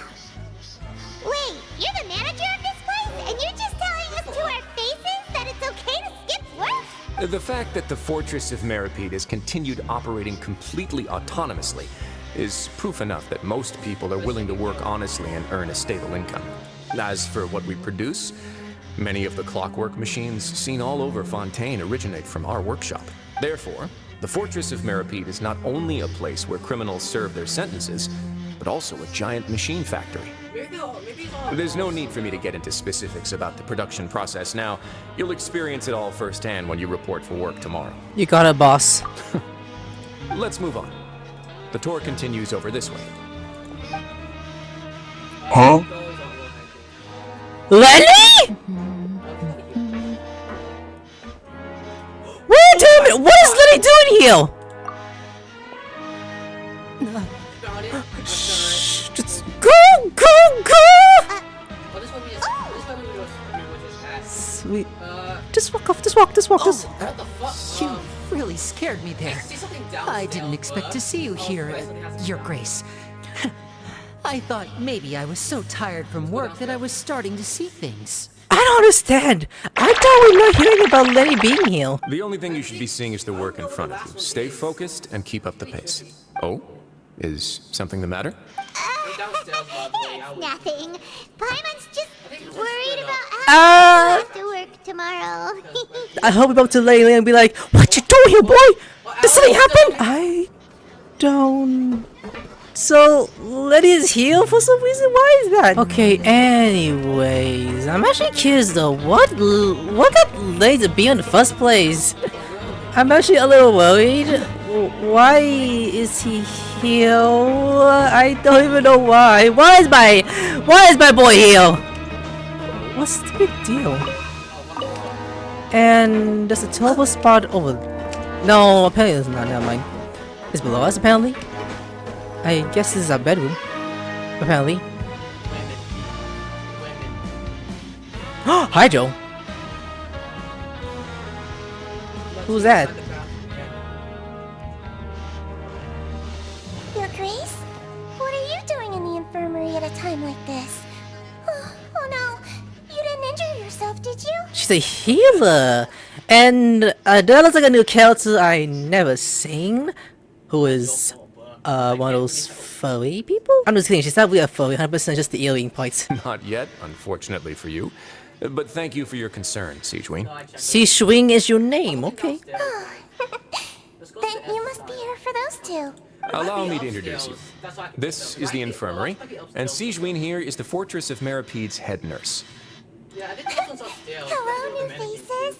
Wait, you're the manager of this place? And you're just telling us to our faces that it's okay to skip work?
The fact that the Fortress of Meripede has continued operating completely autonomously is proof enough that most people are willing to work honestly and earn a stable income. As for what we produce, many of the clockwork machines seen all over Fontaine originate from our workshop. Therefore, the Fortress of Meripede is not only a place where criminals serve their sentences, but also a giant machine factory. There's no need for me to get into specifics about the production process now. You'll experience it all firsthand when you report for work tomorrow.
You got it, boss.
Let's move on. The tour continues over this way.
Huh? Lyney? Wait a minute! What is Lyney doing here? Shh! Just go! Sweet. Just walk.
You really scared me there. I didn't expect to see you here, Your Grace. I thought maybe I was so tired from work that I was starting to see things.
I don't understand. I thought we were hearing about Lyney being here.
The only thing you should be seeing is the work in front of you. Stay focused and keep up the pace. Oh? Is something the matter?
It's nothing. Paimon's just worried about how to have to work tomorrow.
I hope we're up to Lyney and be like, "What you doing here, boy? Did something happen?" I don't. So Lyney is here for some reason. Why is that? Okay. Anyways, I'm actually curious though. What got Lyney to be in the first place? I'm actually a little worried. Why is he here? I don't even know why. Why is my boy here? What's the big deal? And there's a terrible spot over. No, apparently it's not. Never mind. It's below us apparently. I guess this is our bedroom. Apparently. Hi, Joe. Who's that?
Your Grace? What are you doing in the infirmary at a time like this? Oh no, you didn't injure yourself, did you?
She's a healer! And that looks like a new character I never seen, who is one of those furry people? I'm just kidding, she's not really a furry, 100% just the alien parts.
Not yet, unfortunately for you. But thank you for your concern, Sijween.
Sijween is your name, okay.
Then you must be here for those two.
Allow me to introduce you. This is the infirmary, and Sijween here is the Fortress of Meripede's head nurse.
Hello, new faces.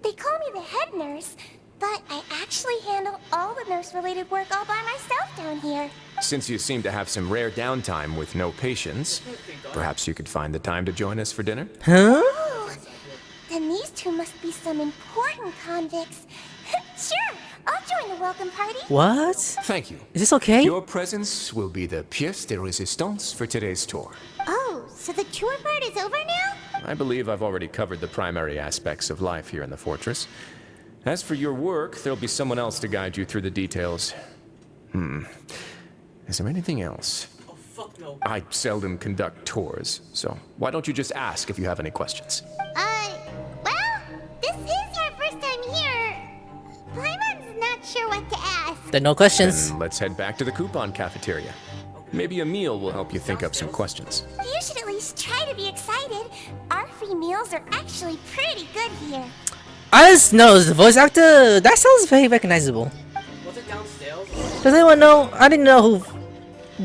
They call me the head nurse, but I actually handle all the nurse-related work all by myself down here.
Since you seem to have some rare downtime with no patients, perhaps you could find the time to join us for dinner?
Huh?
Oh, then these two must be some important convicts. Sure, I'll join the welcome party.
What?
Thank you.
Is this okay?
Your presence will be the pièce de résistance for today's tour.
Oh, so the tour part is over now?
I believe I've already covered the primary aspects of life here in the fortress. As for your work, there'll be someone else to guide you through the details. Is there anything else?
Oh, fuck no.
I seldom conduct tours, so why don't you just ask if you have any questions?
Well, this is our first time here. Paimon's not sure what to ask.
There are no questions.
Then let's head back to the coupon cafeteria. Maybe a meal will help you think up some questions.
You should at least try to be excited. Our free meals are actually pretty good here.
I just noticed the voice actor, that sounds very recognizable.
Was it downstairs?
Does anyone know? I didn't know who.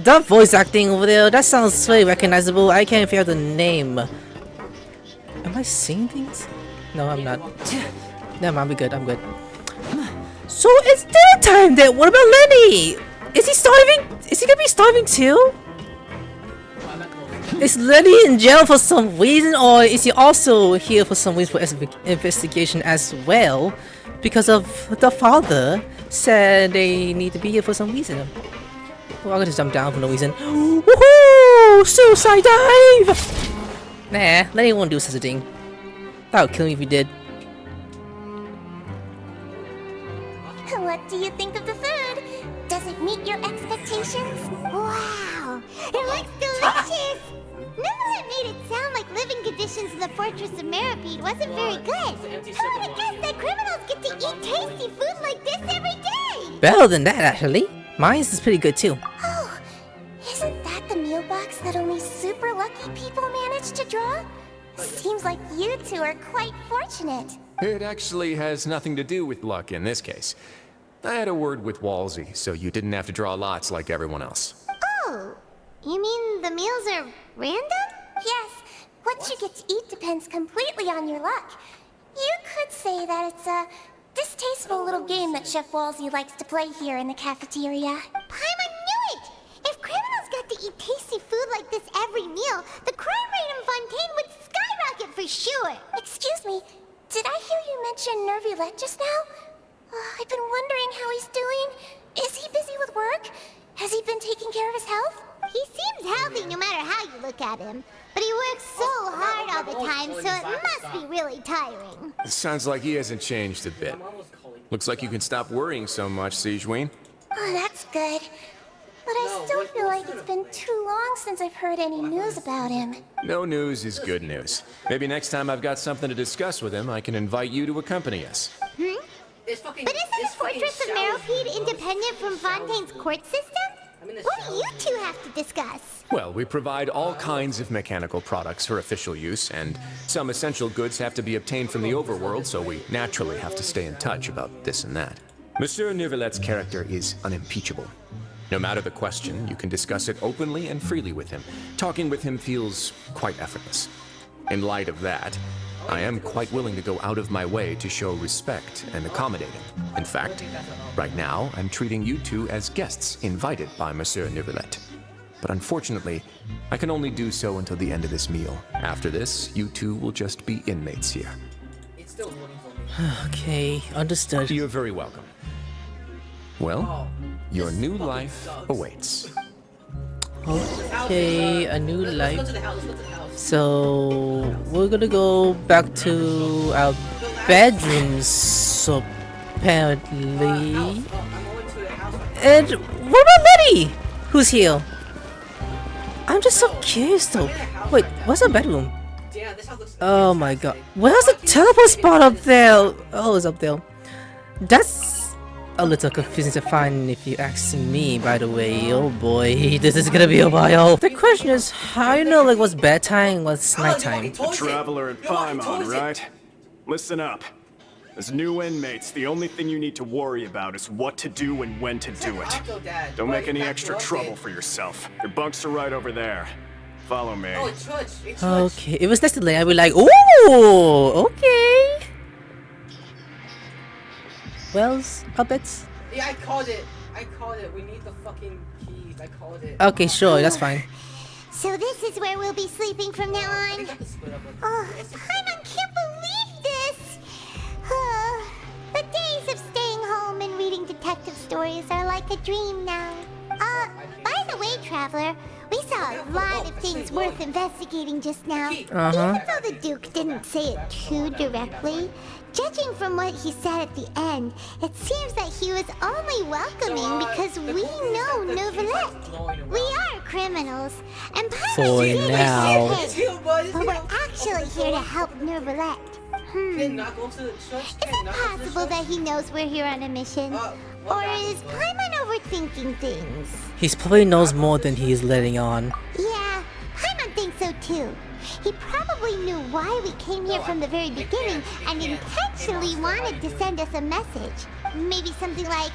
That voice acting over there, that sounds very recognizable. I can't figure out the name. Am I seeing things? No, I'm not. Never mind, I'm good, I'm good. So it's dinner time then! What about Lyney? Is he starving? Is he gonna be starving too? Is Lyney in jail for some reason, or is he also here for some reason for investigation as well? Because of the father said they need to be here for some reason. Well, I'm gonna jump down for no reason. Woohoo! Suicide dive! Nah, Lyney won't do such a thing. That would kill me if he did.
What do you think of the food? Does it meet your expectations? Wow, it looks delicious! Neuvillette made it sound like living conditions in the Fortress of Meripede wasn't very good. I would have guessed that criminals get to eat tasty food like this every day!
Better than that, actually. Mine's is pretty good too.
Oh, isn't that the meal box that only super lucky people manage to draw? Seems like you two are quite fortunate.
It actually has nothing to do with luck in this case. I had a word with Walsey, so you didn't have to draw lots like everyone else.
Oh, you mean the meals are random? Yes, what you get to eat depends completely on your luck. You could say that it's a distasteful little game that Chef Walsey likes to play here in the cafeteria. Paimon knew it! If criminals got to eat tasty food like this every meal, the crime rate in Fontaine would skyrocket for sure! Excuse me, did I hear you mention Neuvillette just now? I've been wondering how he's doing. Is he busy with work? Has he been taking care of his health? He seems healthy no matter how you look at him. But he works so hard all the time, so it must be really tiring.
Sounds like he hasn't changed a bit. Looks like you can stop worrying so much, Sijween.
Oh, that's good. But I still feel like it's been too long since I've heard any news about him.
No news is good news. Maybe next time I've got something to discuss with him, I can invite you to accompany us.
But isn't the Fortress of Meripede independent from Fontaine's court system? What do you two have to discuss?
Well, we provide all kinds of mechanical products for official use, and some essential goods have to be obtained from the overworld, so we naturally have to stay in touch about this and that. Monsieur Neuvillette's character is unimpeachable. No matter the question, you can discuss it openly and freely with him. Talking with him feels quite effortless. In light of that, I am quite willing to go out of my way to show respect and accommodate him. In fact, right now, I'm treating you two as guests invited by Monsieur Neuvillette. But unfortunately, I can only do so until the end of this meal. After this, you two will just be inmates here.
Okay, understood.
You're very welcome. Well, your new life awaits.
Okay, a new life. So we're gonna go back to our bedrooms, apparently. And what about Lyney? Who's here? I'm just so curious though. Wait, what's our bedroom? Oh my god. Where's the teleport spot up there? Oh, it's up there. That's... a little confusing to find if you ask me, by the way. Oh boy, this is gonna be a while. The question is, how you know like what's bedtime, what's nighttime?
A traveler in Paimon, right? Listen up. As new inmates, the only thing you need to worry about is what to do and when to do it. Don't make any extra trouble for yourself. Your bunks are right over there. Follow me.
Okay, if it was next to Lyney, I'd be like, ooh, okay. Wells, puppets.
Yeah, I called it. We need the fucking keys. I called it.
Okay, sure, that's fine.
So this is where we'll be sleeping from now on. Oh, Paimon can't believe this. The days of staying home and reading detective stories are like a dream now. By the way, Traveler, we saw a lot of things worth investigating just now. Even though the Duke didn't say it too directly, judging from what he said at the end, it seems that he was only welcoming because we know Neuvillette. We are criminals, and
For now.
but we're actually here to help Neuvillette. Is it possible that he knows we're here on a mission? Or is Paimon overthinking things?
He probably knows more than he is letting on.
Yeah, Paimon thinks so too. He probably knew why we came here from the very beginning and intentionally wanted to send us a message. Maybe something like,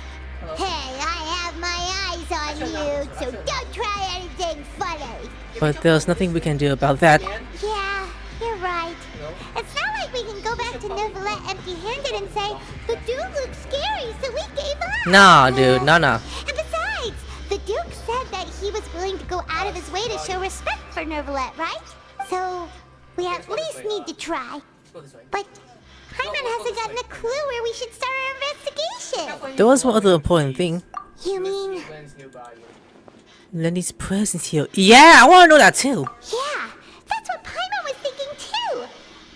hey, I have my eyes on you, so don't try anything funny.
But there's nothing we can do about that.
Yeah, you're right. It's not like we can go back to Neuvillette empty-handed and say, the Duke looks scary, so we gave up.
Nah, dude, nah.
And besides, the Duke said that he was willing to go out of his way to show respect for Neuvillette, right? So, we at least need to try. But Paimon hasn't gotten a clue where we should start our investigation.
There was one other important thing.
You mean?
Lyney's presence here. Yeah, I want to know that too.
Yeah, that's what Paimon was thinking too.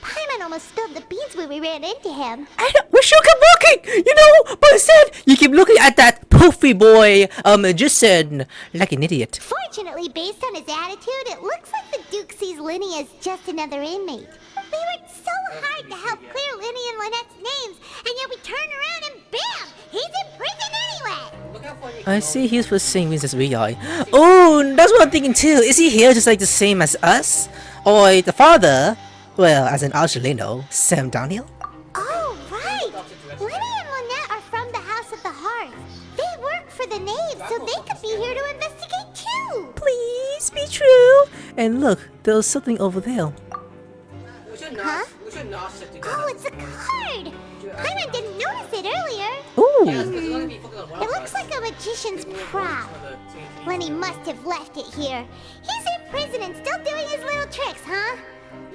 Paimon almost spilled the beans when we ran into him.
I know, we should keep looking, you know, but instead, you keep looking at that poofy boy, magician, like an idiot.
Fortunately, based on his attitude, it looks like the Duke sees Lyney as just another inmate. We worked so hard to help clear Lyney and Lynette's names, and yet we turn around and bam! He's in prison anyway!
I see he's for the same reasons as we are. Oh, that's what I'm thinking too. Is he here just like the same as us? Or the father? Well, as in Arlecchino, Sam Downhill?
Oh, right! Lyney and Lynette are from the House of the Hearth. They work for the Knave, so they could be here to investigate too!
Please be true! And look, there's something over there.
Huh? Oh, it's a card! Paimon didn't notice it earlier.
Ooh!
It looks like a magician's prop. Lyney must have left it here. He's in prison and still doing his little tricks, huh?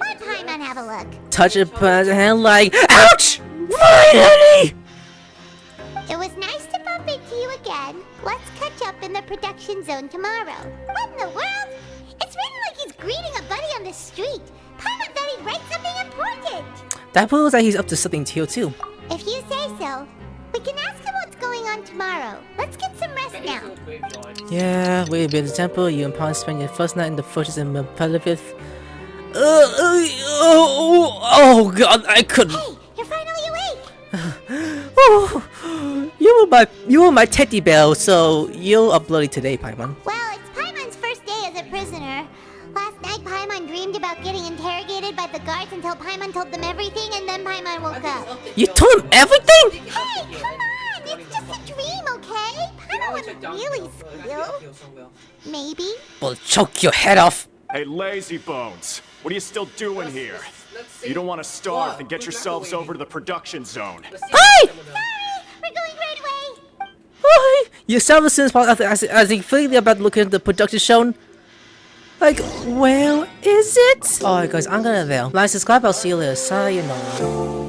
Let Paimon have a look.
Touch it by the hand like, ouch! Finally!
It was nice to bump into you again. Let's catch up in the production zone tomorrow. What in the world? It's written like he's greeting a buddy on the street. Paimon thought he'd write something important.
That proves that he's up to something here too.
If you say so. We can ask him what's going on tomorrow. Let's get some rest now.
Yeah, we'll be at the temple. You and Paimon spend your first night in the fortress in Ppls. Oh god, I couldn't.
Hey, you're finally awake.
Oh, you were my teddy bear, so you're up bloody today, Paimon.
Well, it's Paimon's first day as a prisoner. Last night, Paimon dreamed about getting interrogated by the guards until Paimon told them everything, and then Paimon woke up.
You told him everything?
Hey, come on! It's just a dream, okay? Paimon wouldn't really squeal. Maybe.
We'll choke your head off.
Hey, lazy bones. What are you still doing here? You don't want to starve, then get yourselves over to the production zone.
Hey!
Sorry, we're going right away.
Hi! You sound as soon as possible as you feeling about looking at the production show. Like, where is it? Alright guys, I'm gonna there. Like, subscribe, I'll see you later. Sayonara.